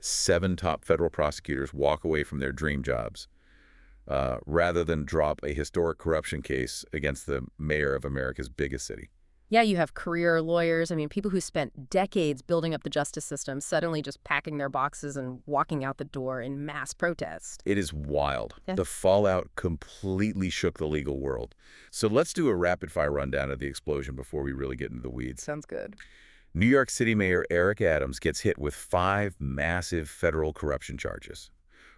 7 top federal prosecutors walk away from their dream jobs rather than drop a historic corruption case against the mayor of America's biggest city. Yeah, you have career lawyers. I mean, people who spent decades building up the justice system suddenly just packing their boxes and walking out the door in mass protest. It is wild. Yeah. The fallout completely shook the legal world. So let's do a rapid-fire rundown of the explosion before we really get into the weeds. Sounds good. New York City Mayor Eric Adams gets hit with 5 massive federal corruption charges: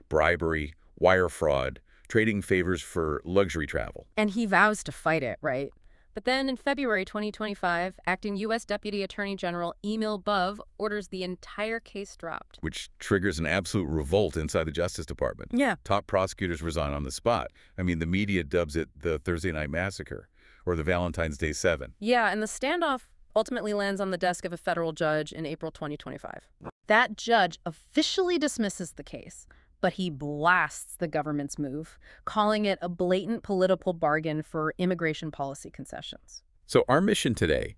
bribery, wire fraud, trading favors for luxury travel. And he vows to fight it, right? But then in February 2025, acting U.S. Deputy Attorney General Emil Bove orders the entire case dropped. Which triggers an absolute revolt inside the Justice Department. Yeah. Top prosecutors resign on the spot. I mean, the media dubs it the Thursday Night Massacre or the Valentine's Day 7. Yeah, and the standoff ultimately lands on the desk of a federal judge in April 2025. That judge officially dismisses the case, but he blasts the government's move, calling it a blatant political bargain for immigration policy concessions. So our mission today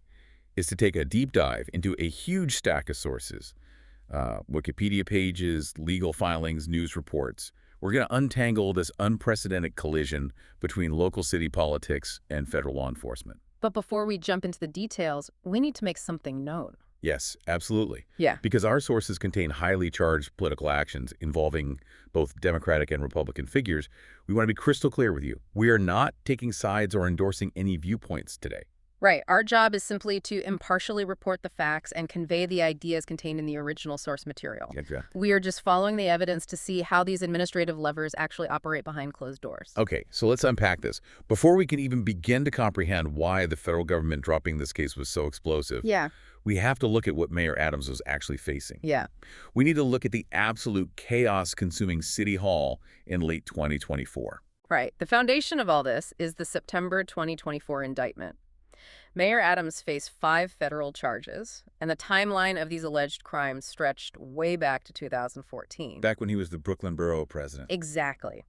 is to take a deep dive into a huge stack of sources, Wikipedia pages, legal filings, news reports. We're going to untangle this unprecedented collision between local city politics and federal law enforcement. But before we jump into the details, we need to make something known. Yes, absolutely. Yeah. Because our sources contain highly charged political actions involving both Democratic and Republican figures, we want to be crystal clear with you. We are not taking sides or endorsing any viewpoints today. Right. Our job is simply to impartially report the facts and convey the ideas contained in the original source material. Gotcha. We are just following the evidence to see how these administrative levers actually operate behind closed doors. Okay, so let's unpack this. Before we can even begin to comprehend why the federal government dropping this case was so explosive, Yeah. we have to look at what Mayor Adams was actually facing. Yeah. We need to look at the absolute chaos-consuming City Hall in late 2024. Right. The foundation of all this is the September 2024 indictment. Mayor Adams faced 5 federal charges, and the timeline of these alleged crimes stretched way back to 2014. Back when he was the Brooklyn Borough president. Exactly.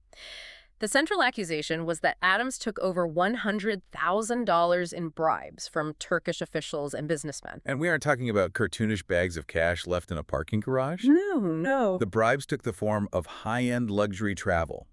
The central accusation was that Adams took over $100,000 in bribes from Turkish officials and businessmen. And we aren't talking about cartoonish bags of cash left in a parking garage. No. The bribes took the form of high-end luxury travel,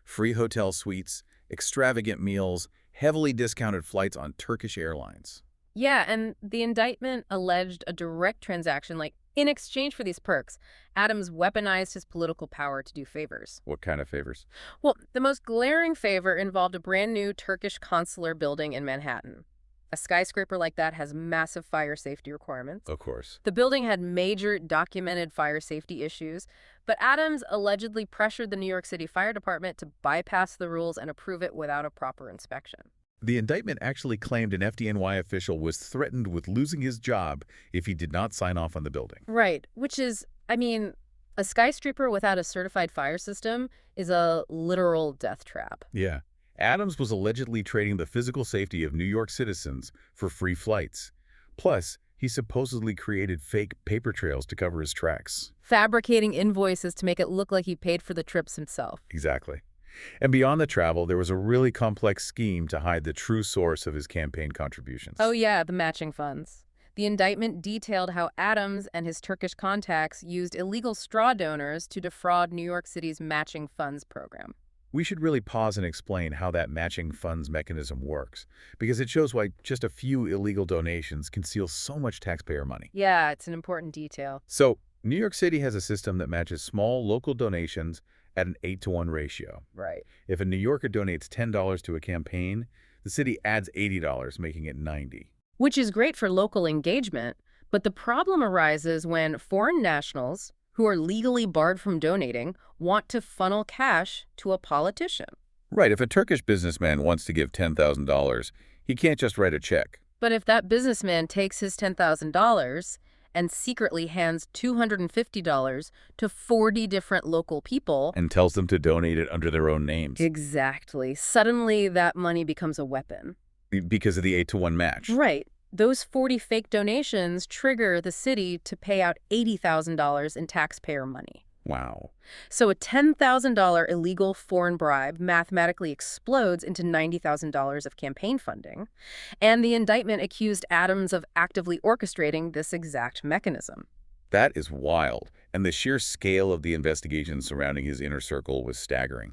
free hotel suites, extravagant meals, heavily discounted flights on Turkish airlines. Yeah, and the indictment alleged a direct transaction, like in exchange for these perks, Adams weaponized his political power to do favors. What kind of favors? Well, the most glaring favor involved a brand new Turkish consular building in Manhattan. A skyscraper like that has massive fire safety requirements. Of course. The building had major documented fire safety issues, but Adams allegedly pressured the New York City Fire Department to bypass the rules and approve it without a proper inspection. The indictment actually claimed an FDNY official was threatened with losing his job if he did not sign off on the building. Right, which is, I mean, a skyscraper without a certified fire system is a literal death trap. Yeah. Adams was allegedly trading the physical safety of New York citizens for free flights. Plus, he supposedly created fake paper trails to cover his tracks. Fabricating invoices to make it look like he paid for the trips himself. Exactly. And beyond the travel, there was a really complex scheme to hide the true source of his campaign contributions. Oh yeah, the matching funds. The indictment detailed how Adams and his Turkish contacts used illegal straw donors to defraud New York City's matching funds program. We should really pause and explain how that matching funds mechanism works, because it shows why just a few illegal donations can steal so much taxpayer money. Yeah, it's an important detail. So, New York City has a system that matches small local donations at an 8-to-1 ratio. Right. If a New Yorker donates $10 to a campaign, the city adds $80, making it $90. Which is great for local engagement, but the problem arises when foreign nationals, who are legally barred from donating, want to funnel cash to a politician. Right, if a Turkish businessman wants to give $10,000, he can't just write a check. But if that businessman takes his $10,000 and secretly hands $250 to 40 different local people and tells them to donate it under their own names. Exactly. Suddenly, that money becomes a weapon. Because of the 8-to-1 match. Right. Those 40 fake donations trigger the city to pay out $80,000 in taxpayer money. Wow. So a $10,000 illegal foreign bribe mathematically explodes into $90,000 of campaign funding, and the indictment accused Adams of actively orchestrating this exact mechanism. That is wild, and the sheer scale of the investigation surrounding his inner circle was staggering.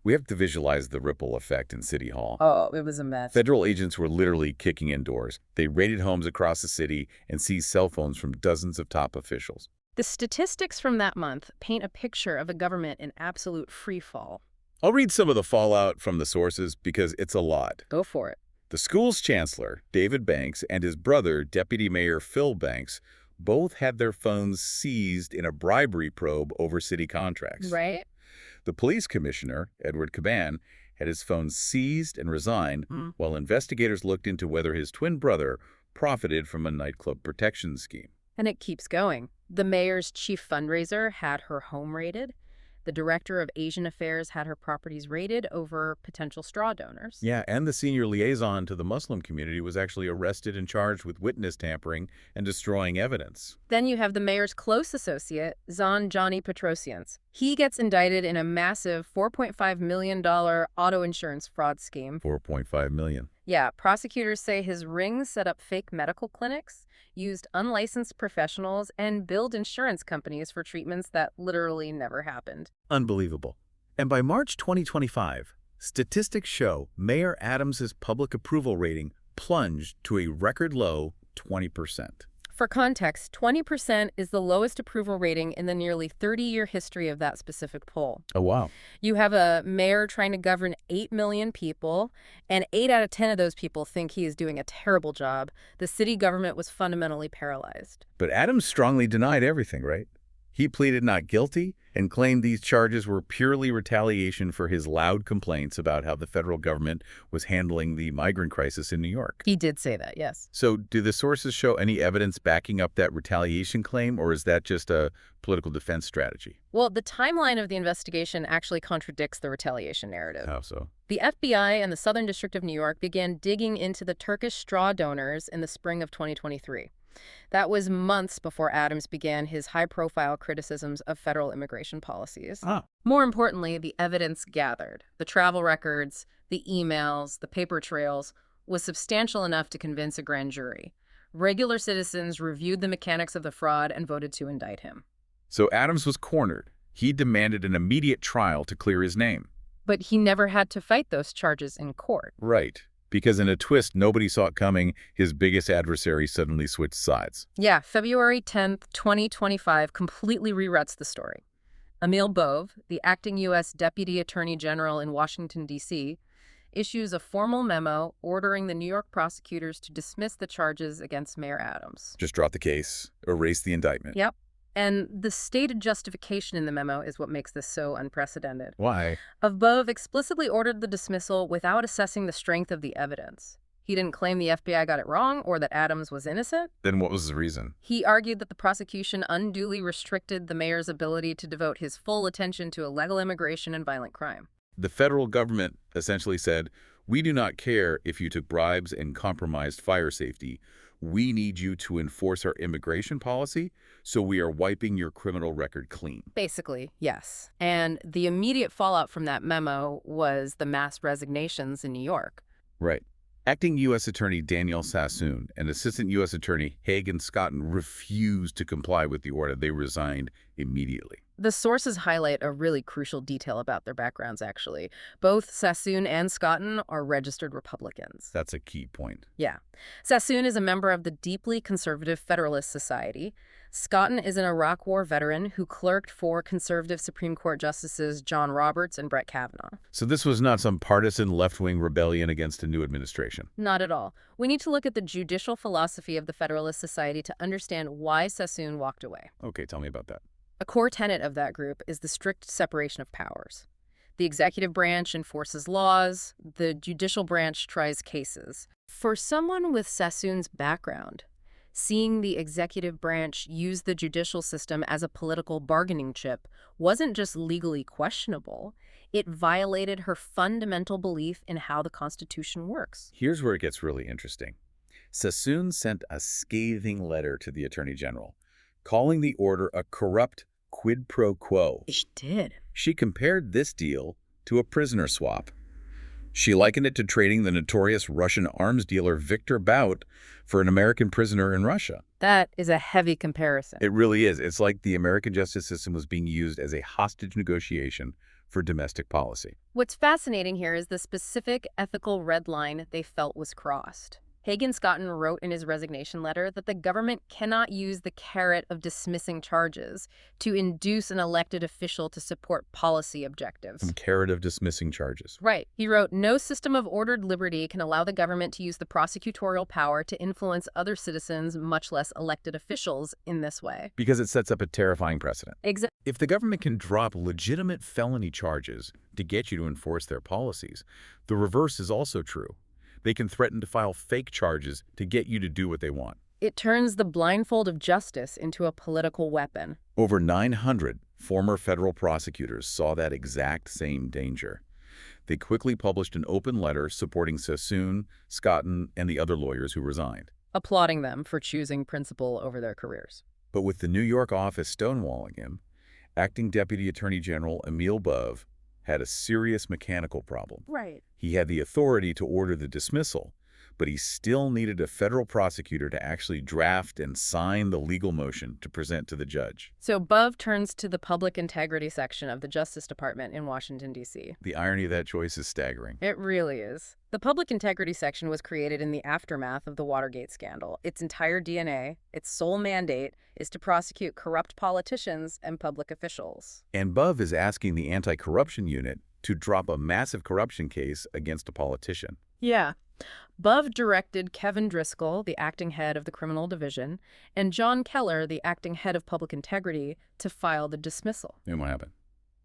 We have to visualize the ripple effect in City Hall. Oh, it was a mess. Federal agents were literally kicking in doors. They raided homes across the city and seized cell phones from dozens of top officials. The statistics from that month paint a picture of a government in absolute free fall. I'll read some of the fallout from the sources because it's a lot. Go for it. The school's chancellor, David Banks, and his brother, Deputy Mayor Phil Banks, both had their phones seized in a bribery probe over city contracts. Right? The police commissioner, Edward Caban, had his phone seized and resigned while investigators looked into whether his twin brother profited from a nightclub protection scheme. And it keeps going. The mayor's chief fundraiser had her home raided. The director of Asian Affairs had her properties raided over potential straw donors. Yeah, and the senior liaison to the Muslim community was actually arrested and charged with witness tampering and destroying evidence. Then you have the mayor's close associate, Zon Johnny Petrosians. He gets indicted in a massive $4.5 million auto insurance fraud scheme. $4.5 million. Yeah, prosecutors say his ring set up fake medical clinics, used unlicensed professionals, and billed insurance companies for treatments that literally never happened. Unbelievable. And by March 2025, statistics show Mayor Adams's public approval rating plunged to a record low 20%. For context, 20% is the lowest approval rating in the nearly 30-year history of that specific poll. Oh, wow. You have a mayor trying to govern 8 million people, and 8 out of 10 of those people think he is doing a terrible job. The city government was fundamentally paralyzed. But Adams strongly denied everything, right? He pleaded not guilty and claimed these charges were purely retaliation for his loud complaints about how the federal government was handling the migrant crisis in New York. He did say that, yes. So do the sources show any evidence backing up that retaliation claim, or is that just a political defense strategy? Well, the timeline of the investigation actually contradicts the retaliation narrative. How so? The FBI and the Southern District of New York began digging into the Turkish straw donors in the spring of 2023. That was months before Adams began his high-profile criticisms of federal immigration policies. More importantly, the evidence gathered, the travel records, the emails, the paper trails, was substantial enough to convince a grand jury. Regular citizens reviewed the mechanics of the fraud and voted to indict him. So Adams was cornered. He demanded an immediate trial to clear his name. But he never had to fight those charges in court. Right. Because in a twist nobody saw it coming, his biggest adversary suddenly switched sides. Yeah, February 10th, 2025 completely rewrites the story. Emil Bove, the acting U.S. Deputy Attorney General in Washington, D.C., issues a formal memo ordering the New York prosecutors to dismiss the charges against Mayor Adams. Just drop the case, erase the indictment. Yep. And the stated justification in the memo is what makes this so unprecedented. Why? Bove explicitly ordered the dismissal without assessing the strength of the evidence. He didn't claim the FBI got it wrong or that Adams was innocent. Then what was the reason? He argued that the prosecution unduly restricted the mayor's ability to devote his full attention to illegal immigration and violent crime. The federal government essentially said, we do not care if you took bribes and compromised fire safety. We need you to enforce our immigration policy, so we are wiping your criminal record clean. Basically, yes. And the immediate fallout from that memo was the mass resignations in New York. Right. Acting U.S. Attorney Danielle Sassoon and Assistant U.S. Attorney Hagan Scotten refused to comply with the order. They resigned immediately. The sources highlight a really crucial detail about their backgrounds, actually. Both Sassoon and Scotten are registered Republicans. That's a key point. Yeah. Sassoon is a member of the deeply conservative Federalist Society. Scotten is an Iraq War veteran who clerked for conservative Supreme Court Justices John Roberts and Brett Kavanaugh. So this was not some partisan left-wing rebellion against a new administration. Not at all. We need to look at the judicial philosophy of the Federalist Society to understand why Sassoon walked away. Okay, tell me about that. A core tenet of that group is the strict separation of powers. The executive branch enforces laws, the judicial branch tries cases. For someone with Sassoon's background, seeing the executive branch use the judicial system as a political bargaining chip wasn't just legally questionable, it violated her fundamental belief in how the Constitution works. Here's where it gets really interesting. Sassoon sent a scathing letter to the Attorney General, calling the order a corrupt quid pro quo. She did. She compared this deal to a prisoner swap. She likened it to trading the notorious Russian arms dealer Viktor Bout for an American prisoner in Russia. That is a heavy comparison. It really is. It's like the American justice system was being used as a hostage negotiation for domestic policy. What's fascinating here is the specific ethical red line they felt was crossed. Hagan Scotten wrote in his resignation letter that the government cannot use the carrot of dismissing charges to induce an elected official to support policy objectives. Some carrot of dismissing charges. Right. He wrote, "No system of ordered liberty can allow the government to use the prosecutorial power to influence other citizens, much less elected officials, in this way." Because it sets up a terrifying precedent. Exactly. If the government can drop legitimate felony charges to get you to enforce their policies, the reverse is also true. They can threaten to file fake charges to get you to do what they want. It turns the blindfold of justice into a political weapon. Over 900 former federal prosecutors saw that exact same danger. They quickly published an open letter supporting Sassoon, Scotten, and the other lawyers who resigned, Applauding them for choosing principle over their careers. But with the New York office stonewalling him, Acting Deputy Attorney General Emil Bove had a serious mechanical problem. Right. He had the authority to order the dismissal, but he still needed a federal prosecutor to actually draft and sign the legal motion to present to the judge. So Bove turns to the public integrity section of the Justice Department in Washington, D.C. The irony of that choice is staggering. It really is. The public integrity section was created in the aftermath of the Watergate scandal. Its entire DNA, its sole mandate, is to prosecute corrupt politicians and public officials. And Bove is asking the anti-corruption unit to drop a massive corruption case against a politician. Yeah. Bove directed Kevin Driscoll, the acting head of the criminal division, and John Keller, the acting head of public integrity, to file the dismissal. And what happened?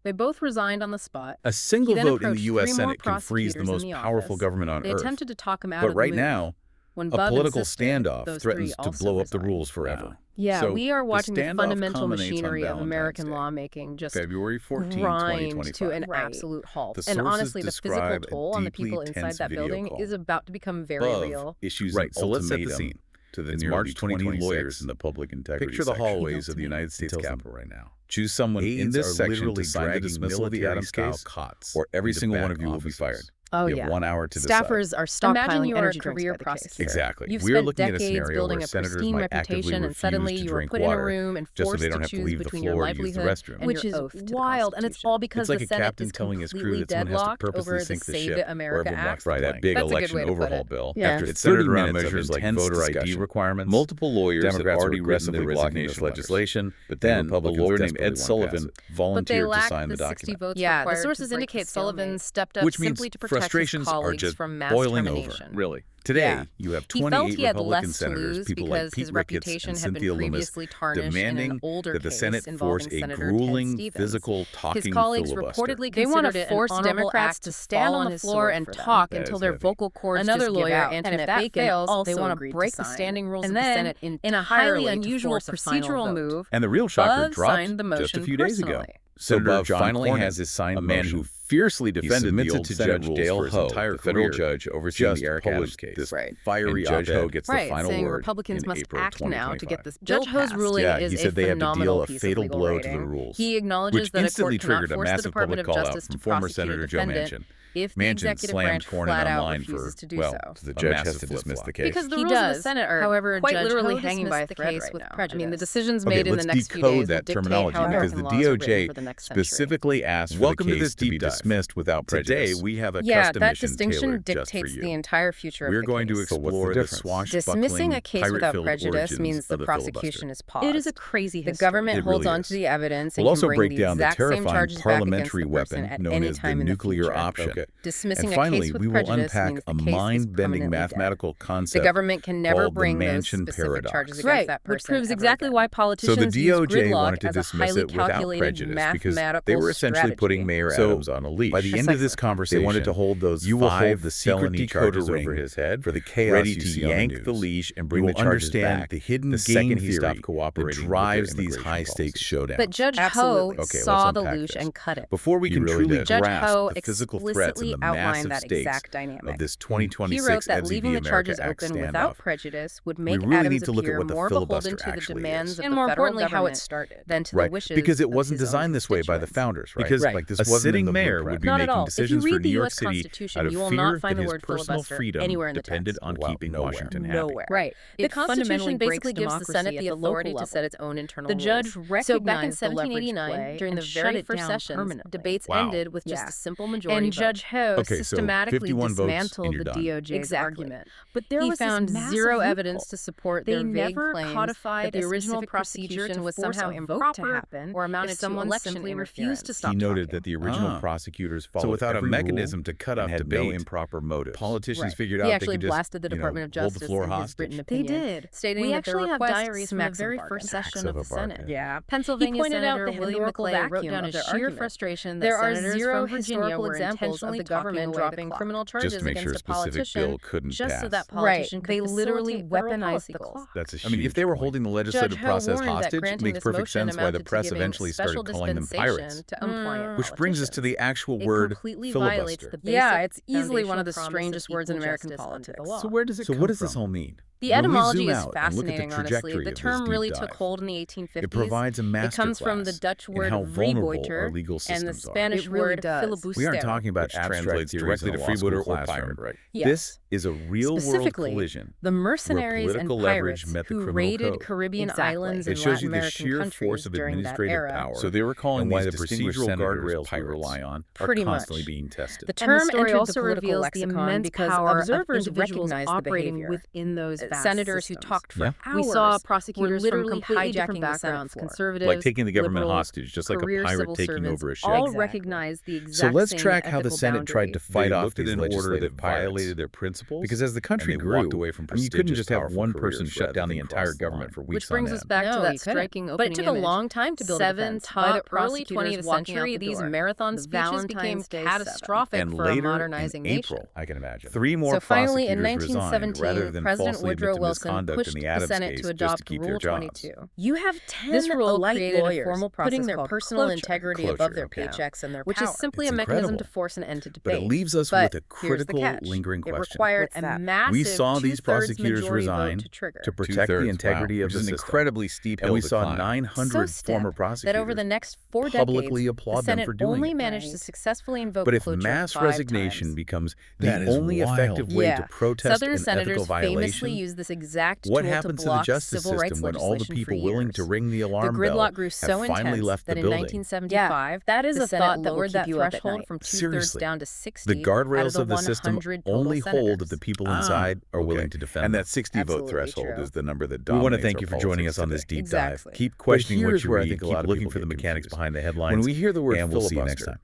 They both resigned on the spot. A single He then vote in the approached U.S. 3 more Senate can freeze the prosecutors most in the powerful office. government on They earth. attempted to talk him out But of right the move. now, When a Bove political insisted, standoff those threatens three to also blow up the resigned. rules forever. Yeah, So we are watching the standoff fundamental culminates on machinery of Valentine's American Day, lawmaking just February 14, grind 2025. to an absolute halt. The And sources honestly, the physical describe a toll on the deeply people inside tense that video building call. is about to become very Bove real. issues Right, an so let's set the ultimatum scene. to the It's nearly March 20 lawyers 2026 in the public integrity Picture the section hallways of the United States Tells them, Capitol right now. choose someone in Aides this are section literally to sign the dragging dismissal of the Adams military-style case, cots or every into single one back of you will be offices. fired. Oh, You yeah. have 1 hour to decide. Staffers are Imagine stockpiling you are a energy drinks career by the case. prosecutor. Exactly. You've We are spent looking at a decades scenario building where a senators pristine might actively reputation, and refuse suddenly to you are drink put in a water room and just so forced they don't to have to choose leave the between your floor to use the livelihood restroom. and Which your is oath to the wild, and it's Constitution. all because It's like the a Senate captain is telling his crew completely that someone has to deadlocked purposely over the sink the Save ship It America or everyone Act. walks right, that big That's a good election way to put overhaul it. bill. Yeah. After It's 30 centered around minutes of measures like intense voter ID discussion, requirements. multiple lawyers Democrats had are already written aggressively the blocking resignation this letters. legislation, But then then a Republicans lawyer named desperately Ed want to Sullivan pass it. But they volunteered to lacked sign the 60 document. votes Yeah, the required to sources break the indicate Sullivan stalemate. stepped up Which means simply to protect his frustrations are colleagues just from mass boiling over. termination. Really. Today, Yeah. you have He felt 28 he had Republican less to senators, lose people because like Pete his Ricketts reputation and had been Cynthia Lummis, previously tarnished in an demanding older that the case Senate force involving a Senator Ted grueling, Stevens. physical, talking His colleagues filibuster. reportedly They want considered to it force an honorable Democrats act to to stand fall on on the his floor sword and for them. talk That until is their heavy. vocal cords Another just lawyer, give out. Antoinette And if that Bacon, fails, also they want agreed to to break the sign. standing rules And of the then, Senate in a entirely highly to unusual force a final procedural vote. move, And the real shocker Bove dropped signed the just a motion few days ago. personally. Senator Bove John finally Cornyn, has his signed a man motion. who fiercely defended the submits it old to Senate Judge rules Dale for his Ho, entire the federal career, judge overseeing just the Eric Adams published case. this Right. fiery And Judge op-ed Ho gets the Right, final saying word Republicans in must April act now to 2025. get this bill Judge Ho's passed. ruling Yeah, is he a said they had to phenomenal deal a piece of fatal legal blow to the writing. rules, He acknowledges which that a instantly court cannot triggered a force the massive Department public of call-out Justice from to former prosecute a Senator Joe defendant Manchin. if the Manchin executive slammed branch Cornyn flat out online refuses for, to do well, so. The a judge has massive to dismiss flip-flop. the case. Because the He rules of does. the Senate are However, quite Judge literally Ho hanging by a dismissed the thread case right with now. prejudice. I mean, the decisions Okay, made in let's the next few decode days will that dictate terminology how because American the laws are written DOJ for the next century. specifically asked for Welcome the to case this to be deep dive. dismissed without Today, prejudice. we have a Yeah, custom that mission distinction tailored just for dictates you. the entire future We're of the going to case. So what's the explore the difference? swashbuckling, Dismissing a case without pirate-filled prejudice origins means the of prosecution filibuster. is paused. It is a crazy The history. government It holds really on is. to the evidence We'll and also can bring break the down the exact same terrifying charges back parliamentary against the person weapon at known any as the time in the nuclear future. option. Okay. Dismissing And a finally, case with we will prejudice unpack means a the case is mind-bending permanently dead. mathematical The concept government can never called the bring those Manchin specific paradox. charges against Right, that which person proves ever exactly again. why So the politicians use DOJ gridlock wanted to as a dismiss highly it without calculated prejudice because mathematical they were essentially strategy. putting Mayor So, Adams on a leash. By the end of this They conversation, wanted to hold those you will hold five the secret felony decoder charges ring over his head for the chaos ready you to see on the yank news. the leash and bring You the will charges understand back the hidden the second game he theory stopped that cooperating drives with their these immigration high-stakes policy. showdowns. But Judge Absolutely. Ho Okay, saw let's the unpack loosh this. and cut it. Before we You can really truly did. Judge grasp Ho the physical threat explicitly outlined that exact dynamic. of this He 2026 wrote that NZV leaving the America charges Act open standoff. without prejudice would make really Adams need to look at appear what the more filibuster beholden to the actually demands is. of And the more federal importantly, how it government started. than to the Right, wishes because it of wasn't his own designed this way by the constituents. founders, right? Because like this a wasn't sitting in the mayor blueprint. would be Not at making all. If you decisions for read the New York U.S. City Constitution, out of you will fear not find that the his word personal filibuster freedom anywhere in the depended text. on Wow, keeping nowhere. Washington happy. Nowhere. Right. The It fundamentally Constitution breaks basically gives the Senate democracy the at the local authority to level. set its own internal The rules. judge So back in recognized the leverage 1789, play during the and shut very it first down sessions, permanently. debates Wow. ended with just Yeah. a simple majority And vote. Judge Ho Okay, so systematically 51 votes and dismantled you're the done. DOJ's argument. But There he was this found massive zero loophole. evidence to support They their vague never claims codified that the a original specific procedure prosecution to was force somehow a vote to improper happen or amounted if to someone election simply interference. refused to stop He noted talking. that the original Ah. prosecutors So followed without a every mechanism rule to cut and off had debate, no improper motives. politicians Right. figured He out actually they could just, blasted the Department of hold the Justice floor in his hostage. written They opinion, did. stating We that actually their have request diaries from the smacks of a very bargain. first session Smacks of of the a bargain. Senate. Yeah. Pennsylvania He pointed Senator out the William historical McClay wrote vacuum down of a their sheer argument. frustration that There are senators zero from Virginia historical were examples intentionally of the government talking away dropping the clock. criminal Just charges to make sure a against a specific politician bill couldn't just pass. so that Right. politician could They literally facilitate federal weaponized policy the goals. clock. That's a I mean, huge if they were point. holding the Judge legislative Ho process warned that hostage, it granting makes this perfect motion sense why the amounted to press giving eventually started special calling them dispensation pirates. to unpliant Which brings us to the actual It word completely violates filibuster. the basic Yeah, it's easily one of the foundational promise strangest of words in equal American justice under the politics. law. So where does it So come what does from? this all mean? The When we etymology zoom is out and look at the fascinating, honestly. trajectory The of this term deep really dive, took hold in the 1850s. It provides a masterclass It comes from the Dutch in word how vulnerable freebeuter our legal and the systems are. Spanish It really word does. filibuster. We aren't talking about Which abstract translates theories directly in to a freebooter law school or classroom. pirate, right? Yes. This is a real-world Specifically, collision. the mercenaries and political pirates leverage met the who criminal raided code. Caribbean Exactly. islands It and shows Latin you the American sheer countries force of during that administrative era. power. So they were calling and why these the distinguished procedural senators guardrails we pirates. rely on are Pretty constantly much. being tested. The And the term story entered also the political reveals the lexicon immense because power of observers individuals recognized the operating behavior. within those vast Senators who systems. talked for Yeah. hours We saw were prosecutors literally from completely different hijacking the Senate backgrounds, floor. conservatives, Like taking the government liberals, hostage, just like a career pirate civil taking servants, over a ship. all Exactly. recognize the exact So let's same track how the ethical Senate tried to boundary. fight They off looked at these an order that legislative pirates. violated their principles, Because as the country and they grew, walked away from you couldn't just have prestigious, one powerful person careers shut down rather the than entire cross the government line. for Which weeks brings on us end. back to No, that you couldn't. striking But opening it took a image. long time to build a 7 defense. top By the early prosecutors 20th walking out century, the these door. marathon speeches became Valentine's Day catastrophic And for a later, modernizing in nation. April, I can imagine, 3 more So finally, in prosecutors resigned 1917, rather than President falsely admit Woodrow to Wilson misconduct pushed in the the Adams Senate case to just to adopt keep Rule their jobs. 22. You have 10 This rule elite created lawyers a formal process putting their called personal cloture. integrity Cloture, above their okay. paychecks and their Which power. is simply It's a mechanism incredible. to force an end to But debate. it leaves us But with a here's the critical, catch. lingering It question. required What's a that? massive We saw these two-thirds prosecutors majority vote resign to trigger. to protect the 2/3, integrity wow, of which the is an system. incredibly steep And hill we to saw climb. 900 So stiff former prosecutors that over the next 4 publicly decades, applaud the them Senate for doing only it. managed to Right. successfully invoke But if cloture mass 5 resignation times. becomes That the is only wild. effective way to Yeah. protest Southern an senators ethical famously violation, used this exact what tool happens to to the block justice civil rights system when all the legislation for people willing to years. ring the The alarm gridlock bell grew have so finally intense left the that in building? 1975, that is the a Senate thought that will lowered keep that you up at threshold night. from 2/3 Seriously. down to 60 The guardrails out of the of the system 100 total only hold senators. if the people inside are willing to defend And them. that 60 vote Absolutely threshold true. is the number that We want to dominates thank our you for joining politics us on this today. deep dive. Exactly. Keep But questioning what here's you where I read, think a keep lot of looking people for the get mechanics confused. behind the headlines, When we hear the word and we'll see you next filibuster, time.